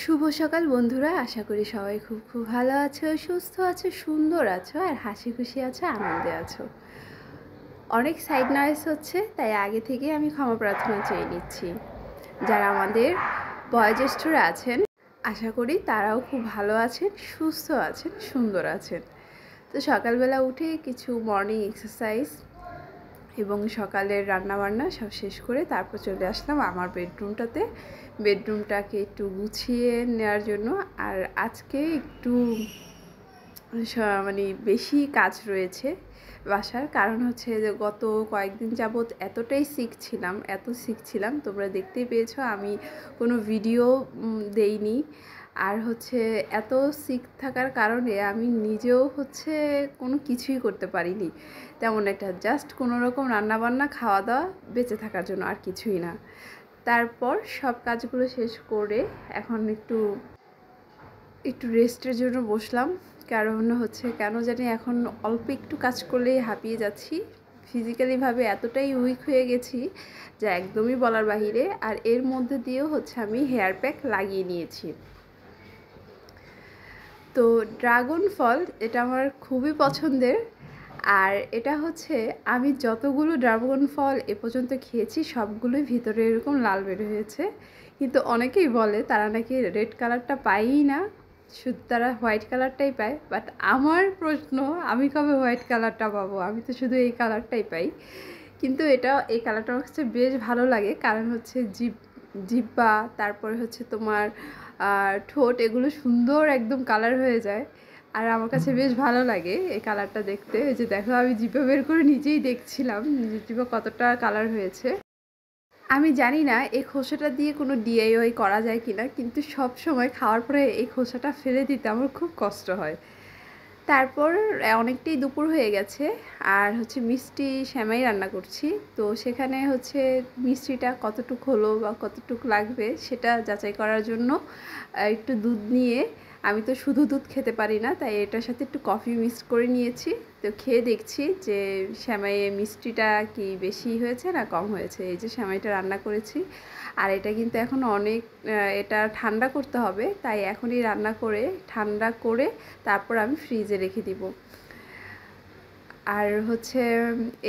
শুভ সকাল বন্ধুরা, আশা করি সবাই খুব খুব ভালো আছো, সুস্থ আছো, সুন্দর আছো আর হাসি খুশি আছো, আনন্দে আছো। অনেক সাইড নয়েজ হচ্ছে, তাই আগে থেকে আমি ক্ষমা প্রার্থনা চেয়ে নিচ্ছি। যারা আমাদের বয়োজ্যেষ্ঠরা আছেন, আশা করি তারাও খুব ভালো আছেন, সুস্থ আছেন, সুন্দর আছেন। তো সকালবেলা উঠে কিছু মর্নিং এক্সারসাইজ এবং সকালের রান্নাবান্না সব শেষ করে তারপর চলে আসলাম আমার বেডরুমটাকে একটু গুছিয়ে নেওয়ার জন্য। আর আজকে একটু মানে বেশি কাজ রয়েছে বাসার, কারণ হচ্ছে যে গত কয়েকদিন যাবৎ এতটাই সিক ছিলাম, তোমরা দেখতেই পেয়েছো আমি কোনো ভিডিও দেইনি। আর হচ্ছে এত সিক থাকার কারণে আমি নিজেও হচ্ছে কোনো কিছুই করতে পারিনি তেমন একটা, জাস্ট কোনো রকম রান্নাবান্না খাওয়া দাওয়া বেঁচে থাকার জন্য, আর কিছুই না। তারপর সব কাজগুলো শেষ করে এখন একটু রেস্টের জন্য বসলাম। কারণ হচ্ছে কেন জানি এখন অল্প একটু কাজ করলেই হাঁপিয়ে যাচ্ছি, ফিজিক্যালিভাবে এতটাই উইক হয়ে গেছি যা একদমই বলার বাহিরে। আর এর মধ্যে দিয়েও হচ্ছে আমি হেয়ার প্যাক লাগিয়ে নিয়েছি। তো ড্রাগন ফল এটা আমার খুবই পছন্দের, আর এটা হচ্ছে আমি যতগুলো ড্রাগন ফল এ পর্যন্ত খেয়েছি সবগুলোই ভিতরে এরকম লাল বের হয়েছে। কিন্তু অনেকেই বলে তারা নাকি রেড কালারটা পায়ই না, শুধু তারা হোয়াইট কালারটাই পায়। বাট আমার প্রশ্ন, আমি কবে হোয়াইট কালারটা পাবো? আমি তো শুধু এই কালারটাই পাই। কিন্তু এই কালারটা আমার কাছে বেশ ভালো লাগে, কারণ হচ্ছে জিহ্বা, তারপরে হচ্ছে তোমার ঠোঁট, এগুলো সুন্দর একদম কালার হয়ে যায়। আর আমার কাছে বেশ ভালো লাগে এই কালারটা দেখতে। এই যে দেখো, আমি জিভে বের করে নিজেই দেখছিলাম নিজের জিভে কতটা কালার হয়েছে। আমি জানি না এই খোসাটা দিয়ে কোনো ডিআইওয়াই করা যায় কিনা, কিন্তু সব সময় খাওয়ার পরে এই খোসাটা ফেলে দিতে আমার খুব কষ্ট হয়। তারপর অনেকটাই দুপুর হয়ে গেছে, আর হচ্ছে মিষ্টি সেমাই রান্না করছি। তো সেখানে হচ্ছে মিষ্টিটা কতটুক হলো বা কতটুক লাগবে সেটা যাচাই করার জন্য একটু দুধ নিয়ে, আমি তো শুধু দুধ খেতে পারি না, তাই এটার সাথে একটু কফি মিক্স করে নিয়েছি। তো খেয়ে দেখছি যে সেমাইয়ে মিষ্টিটা কি বেশি হয়েছে না কম হয়েছে। এই যে সেমাইটা রান্না করেছি, আর এটা কিন্তু এখন অনেক এটা ঠান্ডা করতে হবে, তাই এখনই রান্না করে ঠান্ডা করে তারপর আমি ফ্রিজে রেখে দিব। আর হচ্ছে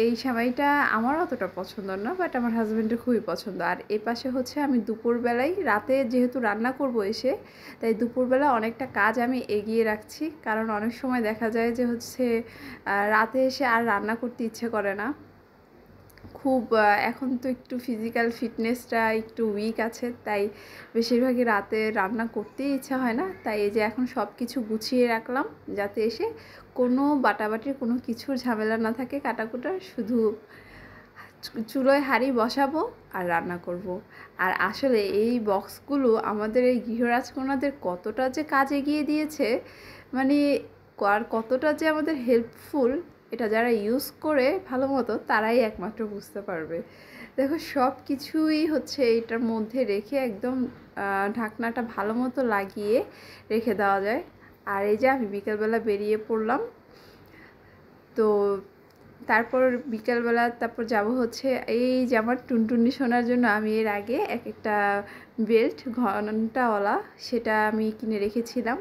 এই সেমাইটা আমার অতটা পছন্দ না, বাট আমার হাজব্যান্ডের খুবই পছন্দ। আর এ পাশে হচ্ছে আমি দুপুরবেলায়, রাতে যেহেতু রান্না করব এসে, তাই দুপুরবেলা অনেকটা কাজ আমি এগিয়ে রাখছি। কারণ অনেক সময় দেখা যায় যে হচ্ছে রাতে এসে আর রান্না করতে ইচ্ছে করে না। খুব এখন তো একটু ফিজিক্যাল ফিটনেসটা একটু উইক আছে, তাই বেশিরভাগই রাতে রান্না করতেই ইচ্ছা হয় না। তাই এই যে এখন সব কিছু গুছিয়ে রাখলাম, যাতে এসে কোনো বাটাবাটির কোনো কিছুর ঝামেলা না থাকে, কাটাকুটার, শুধু চুলোয় হাঁড়ি বসাবো আর রান্না করব। আর আসলে এই বক্সগুলো আমাদের এই গৃহরাজকন্যাদের কতটা যে কাজ এগিয়ে দিয়েছে, মানে আর কতটা যে আমাদের হেল্পফুল, এটা যারা ইউজ করে ভালো মতো তারাই একমাত্র বুঝতে পারবে। দেখো, সব কিছুই হচ্ছে এটার মধ্যে রেখে একদম ঢাকনাটা ভালো মতো লাগিয়ে রেখে দেওয়া যায়। আর এই যে আমি বিকেলবেলা বেরিয়ে পড়লাম। তো তারপর বিকেলবেলা তারপর যাব হচ্ছে এই যে আমার টুনটুনি শোনার জন্য আমি এর আগে একটা বেল্ট ঘণ্টাওয়ালা সেটা আমি কিনে রেখেছিলাম।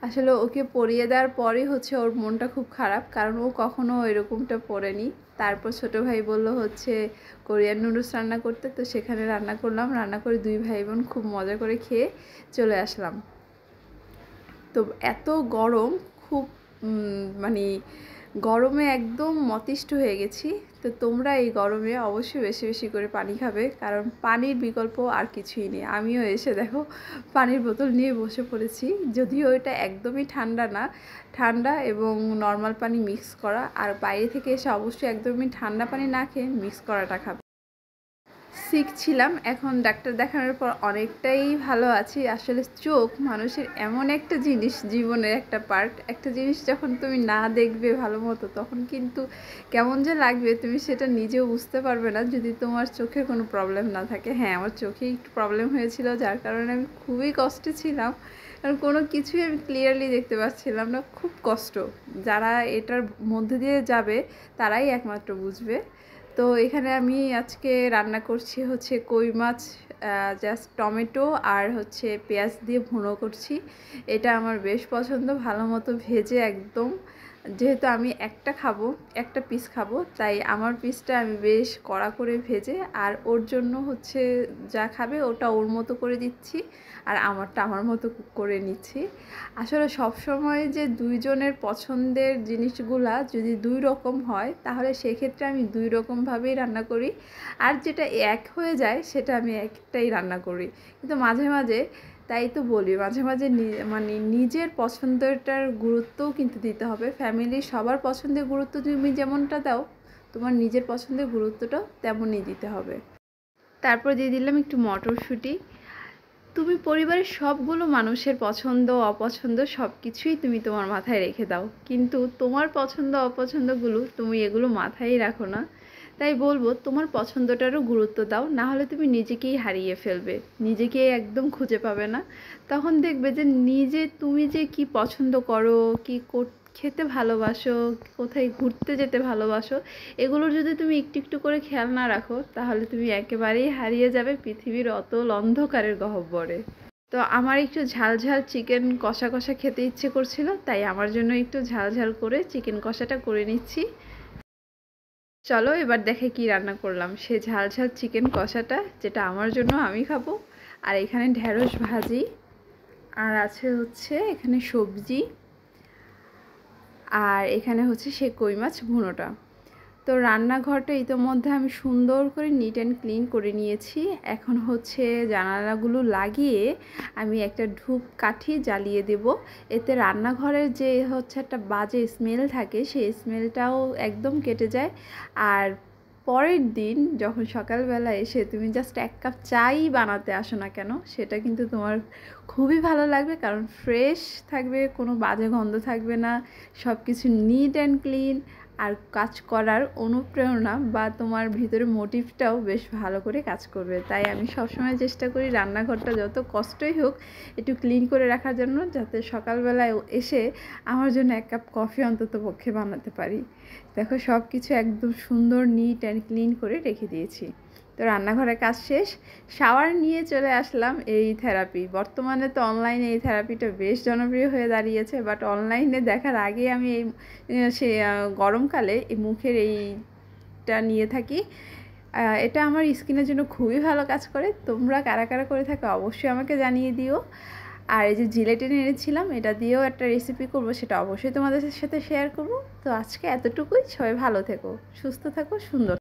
আসলে ওকে পরিয়ে দেওয়ার পরেই হচ্ছে ওর মনটা খুব খারাপ, কারণ ও কখনো এরকমটা পরেনি। তারপর ছোটো ভাই বলল হচ্ছে কোরিয়ান নুডলস রান্না করতে, তো সেখানে রান্না করলাম। রান্না করে দুই ভাই বোন খুব মজা করে খেয়ে চলে আসলাম। তো এত গরম, খুব মানে গরমে একদম মতিষ্ঠ হয়ে গেছি। তো তোমরা এই গরমে অবশ্যই বেশি বেশি করে পানি খাবে, কারণ পানির বিকল্প আর কিছুই নেই। আমিও এসে দেখো পানির বোতল নিয়ে বসে পড়েছি, যদিও এটা একদমই ঠান্ডা না, ঠান্ডা এবং নর্মাল পানি মিক্স করা। আর বাইরে থেকে এসে অবশ্যই একদমই ঠান্ডা পানি না খেয়ে মিক্স করাটা খাবে। সিক ছিলাম, এখন ডাক্তার দেখানোর পর অনেকটাই ভালো আছি। আসলে চোখ মানুষের এমন একটা জিনিস, জীবনের একটা পার্ট। একটা জিনিস যখন তুমি না দেখবে ভালো মতো, তখন কিন্তু কেমন যে লাগবে তুমি সেটা নিজেও বুঝতে পারবে না, যদি তোমার চোখের কোনো প্রবলেম না থাকে। হ্যাঁ, আমার চোখে একটু প্রবলেম হয়েছিল, যার কারণে আমি খুবই কষ্টে ছিলাম, কারণ কোনো কিছুই আমি ক্লিয়ারলি দেখতে পাচ্ছিলাম না। খুব কষ্ট, যারা এটার মধ্যে দিয়ে যাবে তারাই একমাত্র বুঝবে। তো এখানে আমি আজকে রান্না করছি হচ্ছে কই মাছ, জাস্ট টমেটো আর হচ্ছে পেঁয়াজ দিয়ে ভুনো করছি। এটা আমার বেশ পছন্দ, ভালো মতো ভেজে একদম, যেহেতু আমি একটা পিস খাবো, তাই আমার পিসটা আমি বেশ কড়া করে ভেজে, আর ওর জন্য হচ্ছে যা খাবে ওটা ওর মতো করে দিচ্ছি, আর আমারটা আমার মতো করে নিচ্ছি। আসলে সবসময় যে দুইজনের পছন্দের জিনিসগুলা যদি দুই রকম হয়, তাহলে সেক্ষেত্রে আমি দুই রকমভাবেই রান্না করি, আর যেটা এক হয়ে যায় সেটা আমি একটাই রান্না করি। কিন্তু মাঝে মাঝে, তাই তো বলি, মাঝে মাঝে মানে নিজের পছন্দটার গুরুত্বও কিন্তু দিতে হবে। ফ্যামিলির সবার পছন্দের গুরুত্ব তুমি যেমনটা দাও, তোমার নিজের পছন্দের গুরুত্বটাও তেমনই দিতে হবে। তারপর দিয়ে দিলাম একটু মটরশুঁটি। তুমি পরিবারের সবগুলো মানুষের পছন্দ অপছন্দ সব কিছুই তুমি তোমার মাথায় রেখে দাও, কিন্তু তোমার পছন্দ অপছন্দগুলো তুমি এগুলো মাথায় রাখো না। তাই বলবো, তোমার পছন্দটারও গুরুত্ব দাও, না হলে তুমি নিজেকেই হারিয়ে ফেলবে, নিজেকেই একদম খুঁজে পাবে না। তখন দেখবে যে তুমি যে কি পছন্দ করো, কি খেতে ভালোবাসো, কোথায় ঘুরতে যেতে ভালোবাসো, এগুলোর যদি তুমি একটু একটু করে খেয়াল না রাখো, তাহলে তুমি একেবারেই হারিয়ে যাবে পৃথিবীর অতল অন্ধকারের গহ্বরে। তো আমার একটু ঝাল ঝাল চিকেন কষা কষা খেতে ইচ্ছে করছিল, তাই আমার জন্য একটু ঝাল ঝাল করে চিকেন কষাটা করে নিচ্ছি। চলো এবার দেখে কি রান্না করলাম। সে ঝাল ঝাল চিকেন কষাটা, যেটা আমার জন্য আমি খাবো, আর এখানে ঢেঁড়স ভাজি, আর আছে হচ্ছে এখানে সবজি, আর এখানে হচ্ছে সে কই মাছ ভুনোটা। তো রান্নাঘরটা ইতোমধ্যে আমি সুন্দর করে নিট অ্যান্ড ক্লিন করে নিয়েছি। এখন হচ্ছে জানালাগুলো লাগিয়ে আমি একটা ধূপকাঠি জ্বালিয়ে দেব। এতে রান্নাঘরের যে হচ্ছে একটা বাজে স্মেল থাকে, সেই স্মেলটাও একদম কেটে যায়। আর পরের দিন যখন সকালবেলা এসে তুমি জাস্ট এক কাপ চাই বানাতে আসো না কেন, সেটা কিন্তু তোমার খুবই ভালো লাগবে, কারণ ফ্রেশ থাকবে, কোনো বাজে গন্ধ থাকবে না, সব কিছু নিট অ্যান্ড ক্লিন, আর কাজ করার অনুপ্রেরণা বা তোমার ভিতরে মোটিভটাও বেশ ভালো করে কাজ করবে। তাই আমি সবসময় চেষ্টা করি রান্নাঘরটা যত কষ্টই হোক একটু ক্লিন করে রাখার জন্য, যাতে সকালবেলায় এসে আমার জন্য এক কাপ কফি অন্তত পক্ষে বানাতে পারি। দেখো সব কিছু একদম সুন্দর নিট অ্যান্ড ক্লিন করে রেখে দিয়েছি। তো রান্নাঘরের কাজ শেষ, শাওয়ার নিয়ে চলে আসলাম এই থেরাপি। বর্তমানে তো অনলাইনে এই থেরাপিটা বেশ জনপ্রিয় হয়ে দাঁড়িয়েছে, বাট অনলাইনে দেখার আগে আমি সে গরমকালে এই মুখের এইটা নিয়ে থাকি। এটা আমার স্কিনের জন্য খুবই ভালো কাজ করে। তোমরা কারা কারা করে থাকো অবশ্যই আমাকে জানিয়ে দিও। আর এই যে জিলেটিন এনেছিলাম, এটা দিয়েও একটা রেসিপি করব, সেটা অবশ্যই তোমাদের সাথে শেয়ার করব। তো আজকে এতটুকুই, সবাই ভালো থেকো, সুস্থ থাকো, সুন্দর।